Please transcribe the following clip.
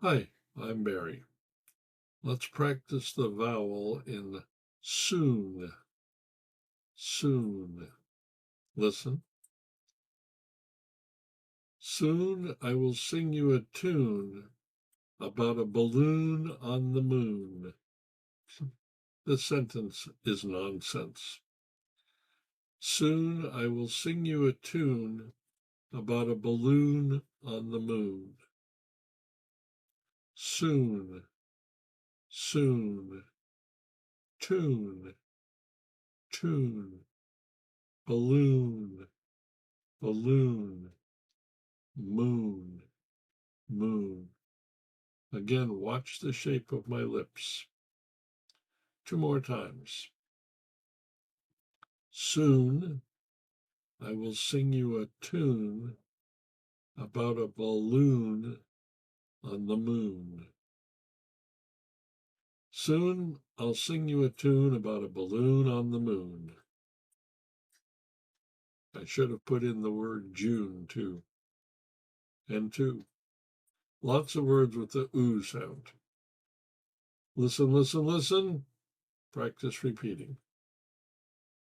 Hi, I'm Barry. Let's practice the vowel in soon. Soon. Listen. Soon I will sing you a tune about a balloon on the moon. This sentence is nonsense. Soon I will sing you a tune about a balloon on the moon. Soon. Soon. Tune. Tune. Balloon. Balloon. Moon. Moon. Again, watch the shape of my lips. 2 more times. Soon I will sing you a tune about a balloon on the moon. Soon I'll sing you a tune about a balloon on the moon. I should have put in the word June too. And two. Lots of words with the oo sound. Listen, listen, listen. Practice repeating.